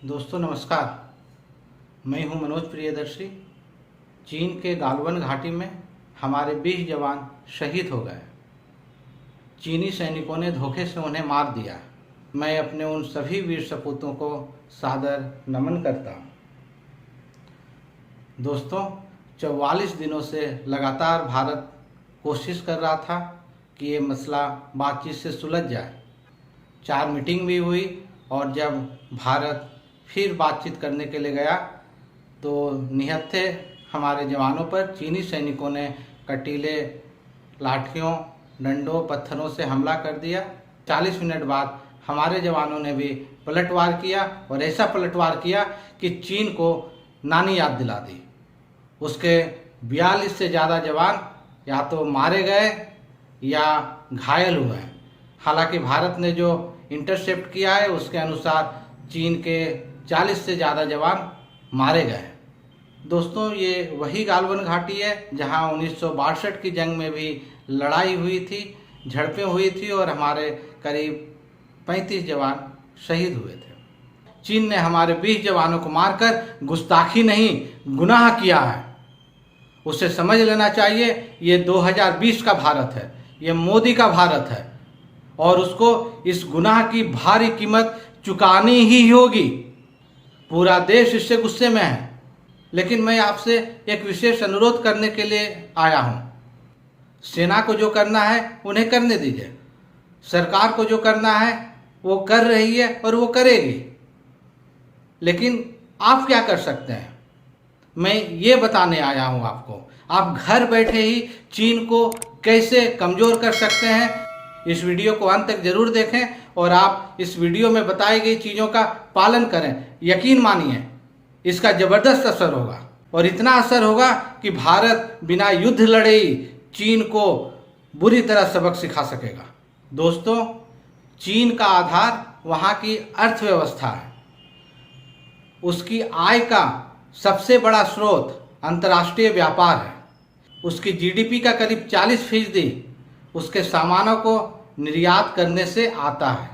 दोस्तों नमस्कार, मैं हूं मनोज प्रियदर्शी। चीन के गालवन घाटी में हमारे 20 जवान शहीद हो गए। चीनी सैनिकों ने धोखे से उन्हें मार दिया। मैं अपने उन सभी वीर सपूतों को सादर नमन करता हूं। दोस्तों, 44 दिनों से लगातार भारत कोशिश कर रहा था कि ये मसला बातचीत से सुलझ जाए। 4 मीटिंग भी हुई और जब भारत फिर बातचीत करने के लिए गया तो निहत्थे हमारे जवानों पर चीनी सैनिकों ने कटीले लाठियों, डंडों, पत्थरों से हमला कर दिया। 40 मिनट बाद हमारे जवानों ने भी पलटवार किया और ऐसा पलटवार किया कि चीन को नानी याद दिला दी। उसके 42 से ज़्यादा जवान या तो मारे गए या घायल हुए। हालांकि भारत ने जो इंटरसेप्ट किया है उसके अनुसार चीन के 40 से ज़्यादा जवान मारे गए। दोस्तों, ये वही गालवन घाटी है जहां 1962 की जंग में भी लड़ाई हुई थी, झड़पें हुई थी और हमारे करीब 35 जवान शहीद हुए थे। चीन ने हमारे 20 जवानों को मारकर गुस्ताखी नहीं, गुनाह किया है। उसे समझ लेना चाहिए ये 2020 का भारत है, ये मोदी का भारत है और उसको इस गुनाह की भारी कीमत चुकानी ही होगी। पूरा देश इससे गुस्से में है। लेकिन मैं आपसे एक विशेष अनुरोध करने के लिए आया हूं। सेना को जो करना है उन्हें करने दीजिए। सरकार को जो करना है वो कर रही है और वो करेगी। लेकिन आप क्या कर सकते हैं, मैं ये बताने आया हूं आपको। आप घर बैठे ही चीन को कैसे कमज़ोर कर सकते हैं। इस वीडियो को अंत तक जरूर देखें और आप इस वीडियो में बताई गई चीज़ों का पालन करें। यकीन मानिए इसका ज़बरदस्त असर होगा और इतना असर होगा कि भारत बिना युद्ध लड़े ही चीन को बुरी तरह सबक सिखा सकेगा। दोस्तों, चीन का आधार वहाँ की अर्थव्यवस्था है। उसकी आय का सबसे बड़ा स्रोत अंतर्राष्ट्रीय व्यापार है। उसकी जीडीपी का करीब 40% उसके सामानों को निर्यात करने से आता है।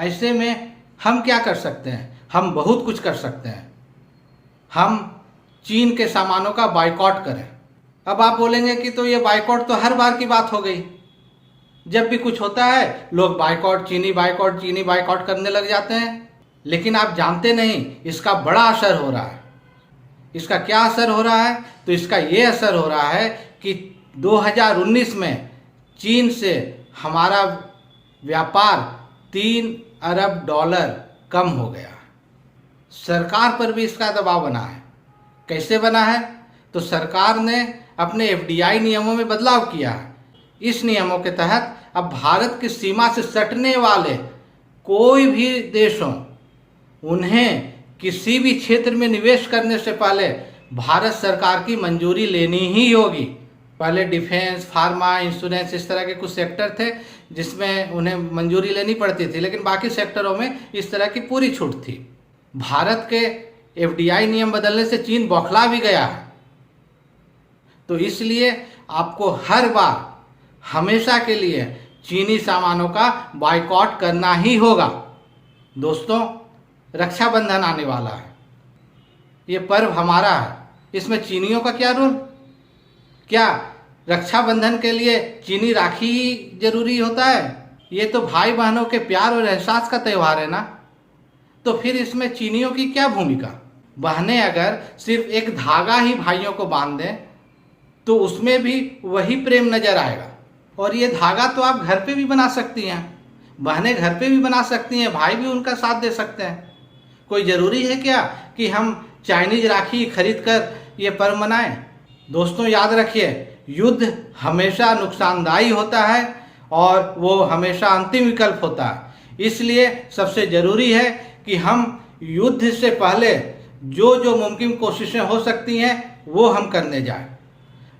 ऐसे में हम क्या कर सकते हैं? हम बहुत कुछ कर सकते हैं। हम चीन के सामानों का बायकॉट करें। अब आप बोलेंगे कि तो ये बायकॉट तो हर बार की बात हो गई। जब भी कुछ होता है लोग चीनी बायकॉट करने लग जाते हैं। लेकिन आप जानते नहीं इसका बड़ा असर हो रहा है। इसका क्या असर हो रहा है? तो इसका ये असर हो रहा है कि 2019 में चीन से हमारा व्यापार $3 अरब कम हो गया। सरकार पर भी इसका दबाव बना है। कैसे बना है? तो सरकार ने अपने FDI नियमों में बदलाव किया है। इस नियमों के तहत अब भारत की सीमा से सटने वाले कोई भी देश हों, उन्हें किसी भी क्षेत्र में निवेश करने से पहले भारत सरकार की मंजूरी लेनी ही होगी। पहले डिफेंस, फार्मा, इंश्योरेंस इस तरह के कुछ सेक्टर थे जिसमें उन्हें मंजूरी लेनी पड़ती थी, लेकिन बाकी सेक्टरों में इस तरह की पूरी छूट थी। भारत के FDI नियम बदलने से चीन बौखला भी गया है। तो इसलिए आपको हर बार हमेशा के लिए चीनी सामानों का बायकॉट करना ही होगा। दोस्तों, रक्षाबंधन आने वाला है। ये पर्व हमारा है। इसमें चीनियों का क्या रोल? क्या रक्षाबंधन के लिए चीनी राखी ही जरूरी होता है? ये तो भाई बहनों के प्यार और एहसास का त्यौहार है ना। तो फिर इसमें चीनियों की क्या भूमिका? बहनें अगर सिर्फ एक धागा ही भाइयों को बांध दें तो उसमें भी वही प्रेम नजर आएगा। और ये धागा तो आप घर पे भी बना सकती हैं। बहनें घर पे भी बना सकती हैं, भाई भी उनका साथ दे सकते हैं। कोई ज़रूरी है क्या कि हम चाइनीज राखी खरीद कर ये पर्व मनाएं? दोस्तों, याद रखिए, युद्ध हमेशा नुकसानदायी होता है और वो हमेशा अंतिम विकल्प होता है। इसलिए सबसे ज़रूरी है कि हम युद्ध से पहले जो जो मुमकिन कोशिशें हो सकती हैं वो हम करने जाएं।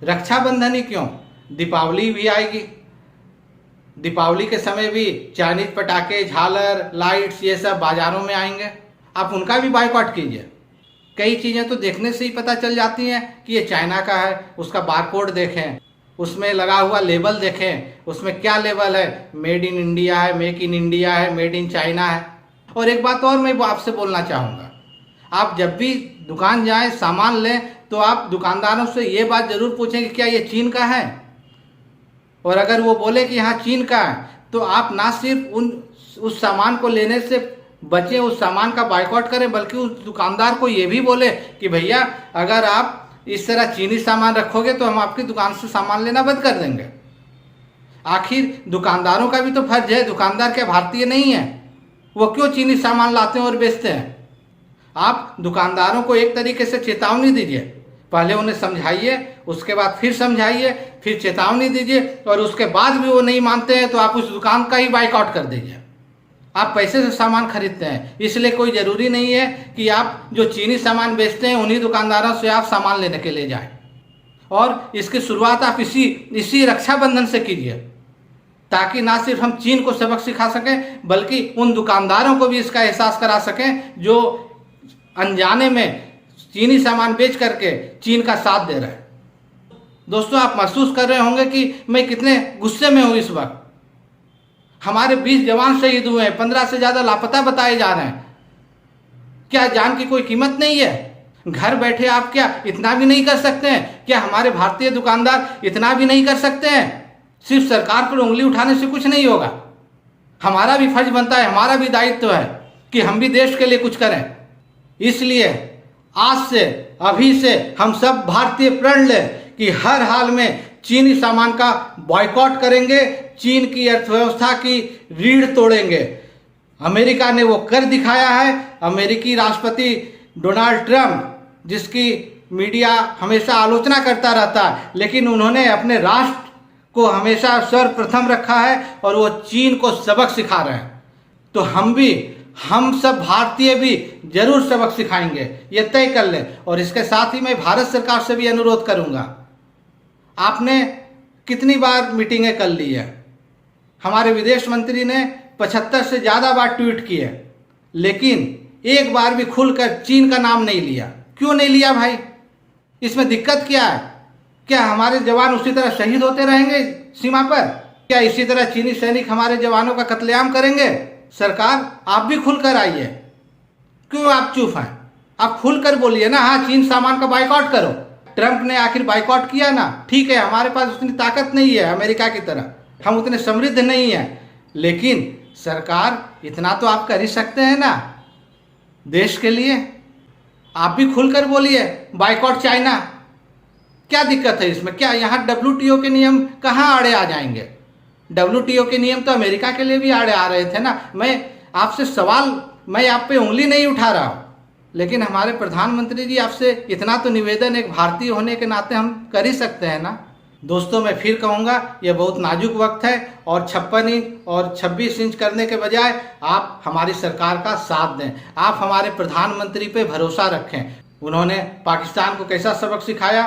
रक्षाबंधन ही क्यों, दीपावली भी आएगी। दीपावली के समय भी चाइनीज पटाखे, झालर, लाइट्स ये सब बाज़ारों में आएंगे। आप उनका भी बायकॉट कीजिए। कई चीज़ें तो देखने से ही पता चल जाती हैं कि ये चाइना का है। उसका बारकोड देखें, उसमें लगा हुआ लेबल देखें, उसमें क्या लेबल है, मेड इन इंडिया है, मेक इन इंडिया है, मेड इन चाइना है। और एक बात और मैं आपसे बोलना चाहूँगा, आप जब भी दुकान जाएं सामान लें तो आप दुकानदारों से ये बात ज़रूर पूछें कि क्या ये चीन का है, और अगर वो बोले कि हाँ चीन का है तो आप ना सिर्फ उस सामान को लेने से बचें, उस सामान का बायकॉट करें, बल्कि उस दुकानदार को ये भी बोले कि भैया अगर आप इस तरह चीनी सामान रखोगे तो हम आपकी दुकान से सामान लेना बंद कर देंगे। आखिर दुकानदारों का भी तो फर्ज है, दुकानदार क्या भारतीय नहीं है? वो क्यों चीनी सामान लाते हैं और बेचते हैं? आप दुकानदारों को एक तरीके से चेतावनी दीजिए, पहले उन्हें समझाइए, उसके बाद फिर समझाइए, फिर चेतावनी दीजिए, और उसके बाद भी वो नहीं मानते हैं तो आप उस दुकान का ही बाइकआउट कर दीजिए। आप पैसे से सामान खरीदते हैं, इसलिए कोई ज़रूरी नहीं है कि आप जो चीनी सामान बेचते हैं उन्हीं दुकानदारों से आप सामान लेने के लिए जाएं। और इसकी शुरुआत आप इसी रक्षाबंधन से कीजिए, ताकि ना सिर्फ हम चीन को सबक सिखा सकें बल्कि उन दुकानदारों को भी इसका एहसास करा सकें जो अनजाने में चीनी सामान बेच करके चीन का साथ दे रहे हैं। दोस्तों, आप महसूस कर रहे होंगे कि मैं कितने गुस्से में हूँ इस वक्त। हमारे 20 जवान शहीद हुए हैं, 15 से ज़्यादा लापता बताए जा रहे हैं। क्या जान की कोई कीमत नहीं है? घर बैठे आप क्या इतना भी नहीं कर सकते हैं? क्या हमारे भारतीय दुकानदार इतना भी नहीं कर सकते हैं? सिर्फ सरकार पर उंगली उठाने से कुछ नहीं होगा। हमारा भी फर्ज बनता है, हमारा भी दायित्व है कि हम भी देश के लिए कुछ करें। इसलिए आज से, अभी से हम सब भारतीय प्रण लें कि हर हाल में चीनी सामान का बॉयकॉट करेंगे, चीन की अर्थव्यवस्था की रीढ़ तोड़ेंगे। अमेरिका ने वो कर दिखाया है। अमेरिकी राष्ट्रपति डोनाल्ड ट्रंप, जिसकी मीडिया हमेशा आलोचना करता रहता है, लेकिन उन्होंने अपने राष्ट्र को हमेशा सर्वप्रथम रखा है और वो चीन को सबक सिखा रहे हैं। तो हम सब भारतीय भी जरूर सबक सिखाएंगे, ये तय कर लें। और इसके साथ ही मैं भारत सरकार से भी अनुरोध करूंगा, आपने कितनी बार मीटिंगें कर ली है? हमारे विदेश मंत्री ने 75 से ज़्यादा बार ट्वीट किए, लेकिन एक बार भी खुलकर चीन का नाम नहीं लिया। क्यों नहीं लिया भाई? इसमें दिक्कत क्या है? क्या हमारे जवान उसी तरह शहीद होते रहेंगे सीमा पर? क्या इसी तरह चीनी सैनिक हमारे जवानों का कत्लेआम करेंगे? सरकार, आप भी खुलकर आइए। क्यों आप चुप हैं? आप खुलकर बोलिए ना, हाँ चीन सामान का बाइकआउट करो। ट्रंप ने आखिर बाइकआउट किया ना, ठीक है, हमारे पास उतनी ताकत नहीं है अमेरिका की तरह, हम उतने समृद्ध नहीं हैं, लेकिन सरकार इतना तो आप कर ही सकते हैं ना देश के लिए। आप भी खुलकर बोलिए बाइकआउट चाइना। क्या दिक्कत है इसमें? क्या यहाँ WTO के नियम कहाँ आड़े आ जाएंगे? WTO के नियम तो अमेरिका के लिए भी आड़े आ रहे थे ना। मैं आप पे उंगली नहीं उठा रहा हूँ, लेकिन हमारे प्रधानमंत्री जी, आपसे इतना तो निवेदन एक भारतीय होने के नाते हम कर ही सकते हैं ना। दोस्तों, मैं फिर कहूँगा, ये बहुत नाजुक वक्त है और 56 इंच और 26 इंच करने के बजाय आप हमारी सरकार का साथ दें। आप हमारे प्रधानमंत्री पे भरोसा रखें। उन्होंने पाकिस्तान को कैसा सबक सिखाया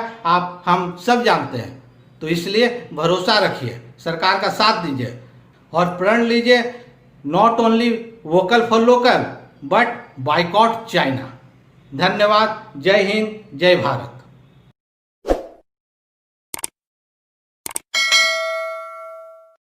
हम सब जानते हैं। तो इसलिए भरोसा रखिए, सरकार का साथ दीजिए और प्रण लीजिए, not only vocal for local but boycott China. धन्यवाद। जय हिंद, जय भारत।